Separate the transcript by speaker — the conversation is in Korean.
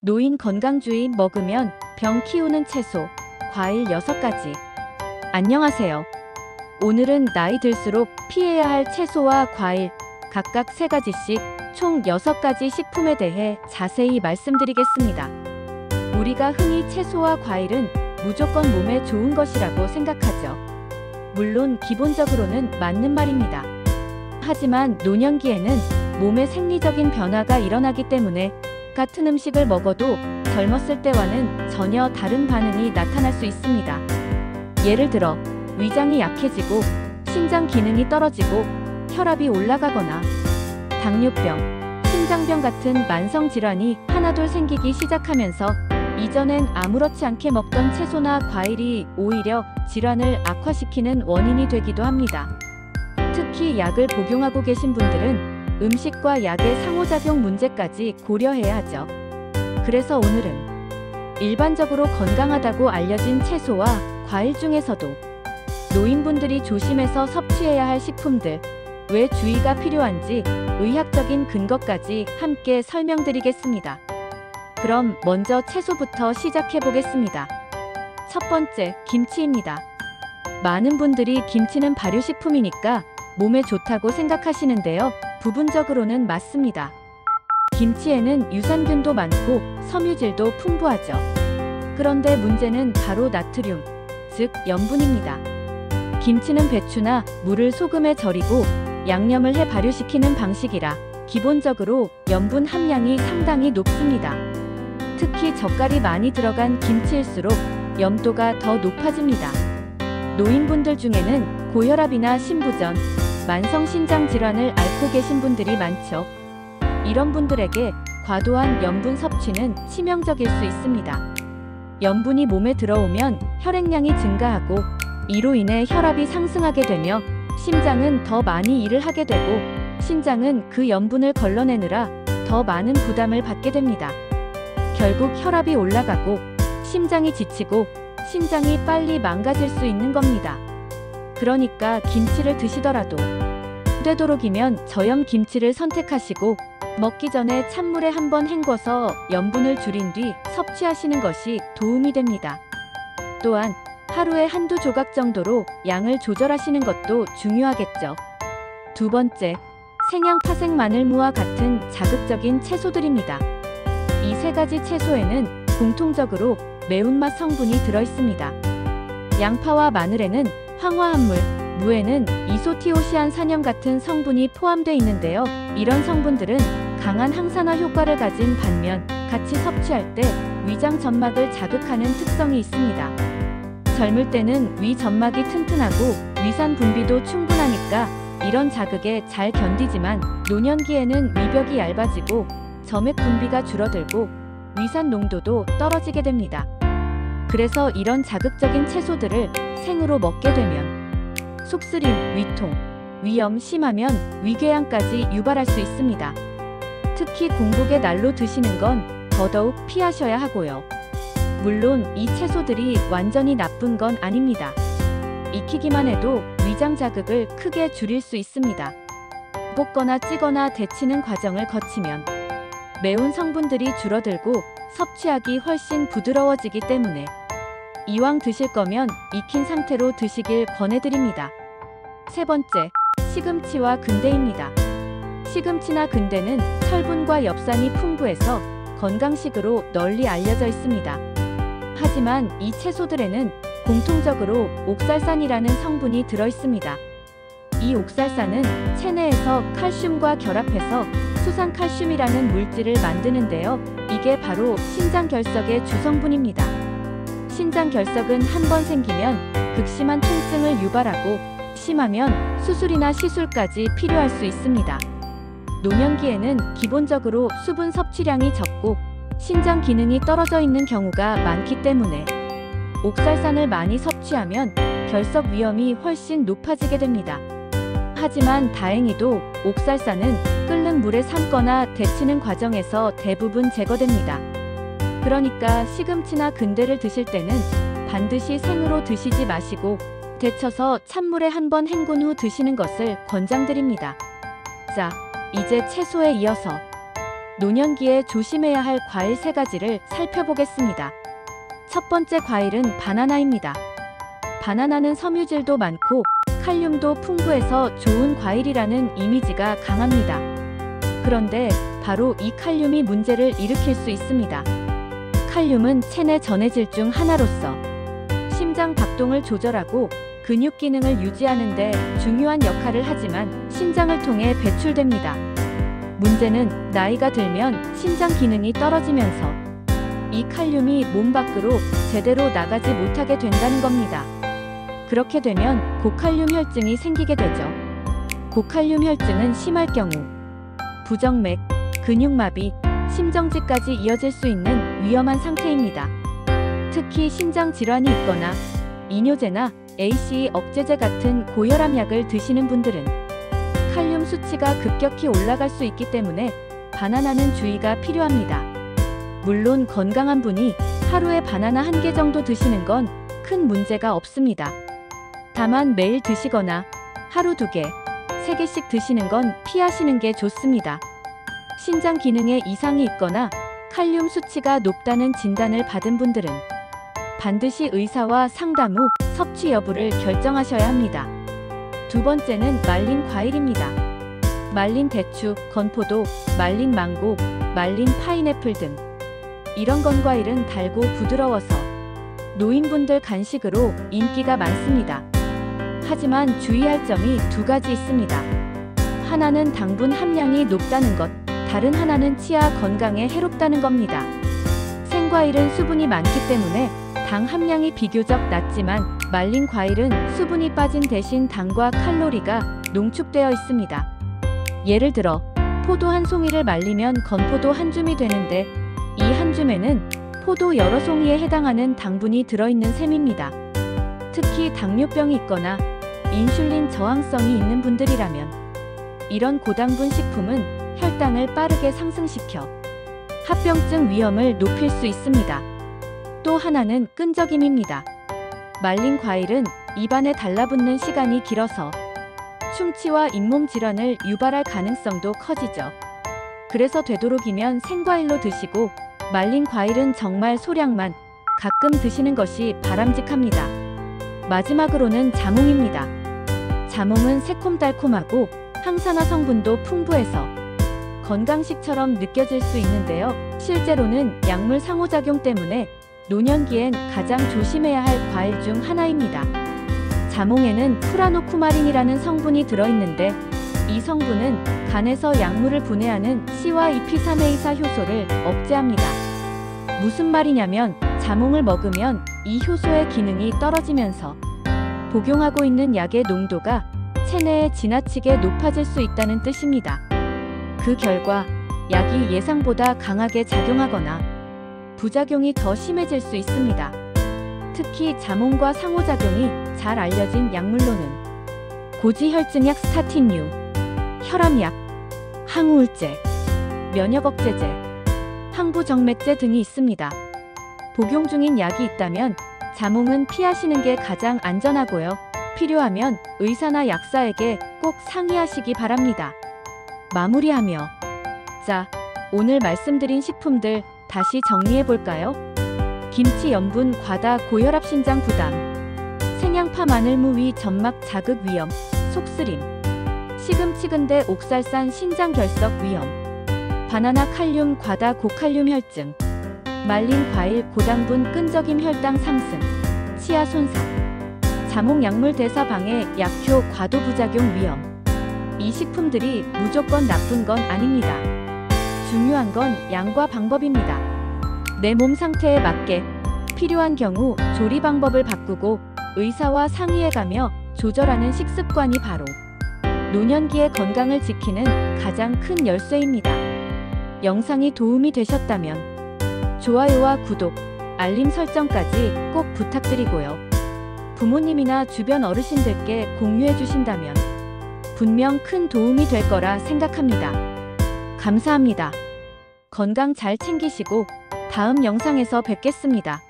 Speaker 1: 노인 건강주의 먹으면 병 키우는 채소, 과일 6가지. 안녕하세요. 오늘은 나이 들수록 피해야 할 채소와 과일 각각 3가지씩 총 6가지 식품에 대해 자세히 말씀드리겠습니다. 우리가 흔히 채소와 과일은 무조건 몸에 좋은 것이라고 생각하죠. 물론 기본적으로는 맞는 말입니다. 하지만 노년기에는 몸에 생리적인 변화가 일어나기 때문에 같은 음식을 먹어도 젊었을 때와는 전혀 다른 반응이 나타날 수 있습니다. 예를 들어 위장이 약해지고 신장 기능이 떨어지고 혈압이 올라가거나 당뇨병, 심장병 같은 만성 질환이 하나둘 생기기 시작하면서 이전엔 아무렇지 않게 먹던 채소나 과일이 오히려 질환을 악화시키는 원인이 되기도 합니다. 특히 약을 복용하고 계신 분들은 음식과 약의 상호작용 문제까지 고려해야 하죠. 그래서 오늘은 일반적으로 건강하다고 알려진 채소와 과일 중에서도 노인분들이 조심해서 섭취해야 할 식품들, 왜 주의가 필요한지 의학적인 근거까지 함께 설명드리겠습니다. 그럼 먼저 채소부터 시작해 보겠습니다. 첫 번째, 김치입니다. 많은 분들이 김치는 발효식품이니까 몸에 좋다고 생각하시는데요. 부분적으로는 맞습니다. 김치에는 유산균도 많고 섬유질도 풍부하죠. 그런데 문제는 바로 나트륨, 즉 염분입니다. 김치는 배추나 물을 소금에 절이고 양념을 해 발효시키는 방식이라 기본적으로 염분 함량이 상당히 높습니다. 특히 젓갈이 많이 들어간 김치일수록 염도가 더 높아집니다. 노인분들 중에는 고혈압이나 심부전, 만성신장 질환을 앓고 계신 분들이 많죠. 이런 분들에게 과도한 염분 섭취는 치명적일 수 있습니다. 염분이 몸에 들어오면 혈액량이 증가하고 이로 인해 혈압이 상승하게 되며 심장은 더 많이 일을 하게 되고 신장은 그 염분을 걸러내느라 더 많은 부담을 받게 됩니다. 결국 혈압이 올라가고 심장이 지치고 신장이 빨리 망가질 수 있는 겁니다. 그러니까 김치를 드시더라도 되도록이면 저염 김치를 선택하시고 먹기 전에 찬물에 한번 헹궈서 염분을 줄인 뒤 섭취하시는 것이 도움이 됩니다. 또한 하루에 한두 조각 정도로 양을 조절하시는 것도 중요하겠죠. 두 번째, 생양 파색 마늘무와 같은 자극적인 채소들입니다. 이 3가지 채소에는 공통적으로 매운맛 성분이 들어있습니다. 양파와 마늘에는 황화합물, 무에는 이소티오시안산염 같은 성분이 포함되어 있는데요. 이런 성분들은 강한 항산화 효과를 가진 반면 같이 섭취할 때 위장 점막을 자극하는 특성이 있습니다. 젊을 때는 위 점막이 튼튼하고 위산 분비도 충분하니까 이런 자극에 잘 견디지만 노년기에는 위벽이 얇아지고 점액 분비가 줄어들고 위산 농도도 떨어지게 됩니다. 그래서 이런 자극적인 채소들을 생으로 먹게 되면 속쓰림, 위통, 위염 심하면 위궤양까지 유발할 수 있습니다. 특히 공복에 날로 드시는 건 더더욱 피하셔야 하고요. 물론 이 채소들이 완전히 나쁜 건 아닙니다. 익히기만 해도 위장 자극을 크게 줄일 수 있습니다. 볶거나 찌거나 데치는 과정을 거치면 매운 성분들이 줄어들고 섭취하기 훨씬 부드러워지기 때문에 이왕 드실 거면 익힌 상태로 드시길 권해드립니다. 세 번째, 시금치와 근대입니다. 시금치나 근대는 철분과 엽산이 풍부해서 건강식으로 널리 알려져 있습니다. 하지만 이 채소들에는 공통적으로 옥살산이라는 성분이 들어있습니다. 이 옥살산은 체내에서 칼슘과 결합해서 수산칼슘이라는 물질을 만드는데요. 이게 바로 신장결석의 주성분입니다. 신장결석은 한번 생기면 극심한 통증을 유발하고 심하면 수술이나 시술까지 필요할 수 있습니다. 노년기에는 기본적으로 수분 섭취량이 적고 신장 기능이 떨어져 있는 경우가 많기 때문에 옥살산을 많이 섭취하면 결석 위험이 훨씬 높아지게 됩니다. 하지만 다행히도 옥살산은 끓는 물에 삶거나 데치는 과정에서 대부분 제거됩니다. 그러니까 시금치나 근대를 드실 때는 반드시 생으로 드시지 마시고 데쳐서 찬물에 한번 헹군 후 드시는 것을 권장드립니다. 자, 이제 채소에 이어서 노년기에 조심해야 할 과일 3가지를 살펴보겠습니다. 첫 번째 과일은 바나나입니다. 바나나는 섬유질도 많고 칼륨도 풍부해서 좋은 과일이라는 이미지가 강합니다. 그런데 바로 이 칼륨이 문제를 일으킬 수 있습니다. 칼륨은 체내 전해질 중 하나로서 심장 박동을 조절하고 근육 기능을 유지하는 데 중요한 역할을 하지만 신장을 통해 배출됩니다. 문제는 나이가 들면 신장 기능이 떨어지면서 이 칼륨이 몸 밖으로 제대로 나가지 못하게 된다는 겁니다. 그렇게 되면 고칼륨 혈증이 생기게 되죠. 고칼륨 혈증은 심할 경우 부정맥, 근육마비, 심정지까지 이어질 수 있는 위험한 상태입니다. 특히 신장 질환이 있거나 이뇨제나 ACE 억제제 같은 고혈압 약을 드시는 분들은 칼륨 수치가 급격히 올라갈 수 있기 때문에 바나나는 주의가 필요합니다. 물론 건강한 분이 하루에 바나나 1개 정도 드시는 건 큰 문제가 없습니다. 다만 매일 드시거나 하루 2개, 3개씩 드시는 건 피하시는 게 좋습니다. 신장 기능에 이상이 있거나 칼륨 수치가 높다는 진단을 받은 분들은 반드시 의사와 상담 후 섭취 여부를 결정하셔야 합니다. 두 번째는 말린 과일입니다. 말린 대추, 건포도, 말린 망고, 말린 파인애플 등 이런 건과일은 달고 부드러워서 노인분들 간식으로 인기가 많습니다. 하지만 주의할 점이 2가지 있습니다. 하나는 당분 함량이 높다는 것, 다른 하나는 치아 건강에 해롭다는 겁니다. 생과일은 수분이 많기 때문에 당 함량이 비교적 낮지만 말린 과일은 수분이 빠진 대신 당과 칼로리가 농축되어 있습니다. 예를 들어 포도 1송이를 말리면 건포도 1줌이 되는데 이 1줌에는 포도 여러 송이에 해당하는 당분이 들어있는 셈입니다. 특히 당뇨병이 있거나 인슐린 저항성이 있는 분들이라면 이런 고당분 식품은 혈당을 빠르게 상승시켜 합병증 위험을 높일 수 있습니다. 또 하나는 끈적임입니다. 말린 과일은 입안에 달라붙는 시간이 길어서 충치와 잇몸 질환을 유발할 가능성도 커지죠. 그래서 되도록이면 생과일로 드시고 말린 과일은 정말 소량만 가끔 드시는 것이 바람직합니다. 마지막으로는 자몽입니다. 자몽은 새콤달콤하고 항산화 성분도 풍부해서 건강식처럼 느껴질 수 있는데요. 실제로는 약물 상호작용 때문에 노년기엔 가장 조심해야 할 과일 중 하나입니다. 자몽에는 프라노쿠마린이라는 성분이 들어있는데 이 성분은 간에서 약물을 분해하는 C와 EP3A4 효소를 억제합니다. 무슨 말이냐면 자몽을 먹으면 이 효소의 기능이 떨어지면서 복용하고 있는 약의 농도가 체내에 지나치게 높아질 수 있다는 뜻입니다. 그 결과 약이 예상보다 강하게 작용하거나 부작용이 더 심해질 수 있습니다. 특히 자몽과 상호작용이 잘 알려진 약물로는 고지혈증약 스타틴류, 혈압약, 항우울제, 면역억제제, 항부정맥제 등이 있습니다. 복용 중인 약이 있다면 자몽은 피하시는 게 가장 안전하고요. 필요하면 의사나 약사에게 꼭 상의하시기 바랍니다. 마무리하며 자, 오늘 말씀드린 식품들 다시 정리해볼까요? 김치 염분 과다 고혈압 신장 부담, 생양파 마늘무 위 점막 자극 위험, 속쓰림, 시금치 근대 옥살산 신장 결석 위험, 바나나 칼륨 과다 고칼륨 혈증, 말린 과일 고당분 끈적임 혈당 상승, 치아 손상, 자몽 약물 대사 방해 약효 과도 부작용 위험. 이 식품들이 무조건 나쁜 건 아닙니다. 중요한 건 양과 방법입니다. 내 몸 상태에 맞게 필요한 경우 조리 방법을 바꾸고 의사와 상의해가며 조절하는 식습관이 바로 노년기의 건강을 지키는 가장 큰 열쇠입니다. 영상이 도움이 되셨다면 좋아요와 구독, 알림 설정까지 꼭 부탁드리고요. 부모님이나 주변 어르신들께 공유해 주신다면 분명 큰 도움이 될 거라 생각합니다. 감사합니다. 건강 잘 챙기시고 다음 영상에서 뵙겠습니다.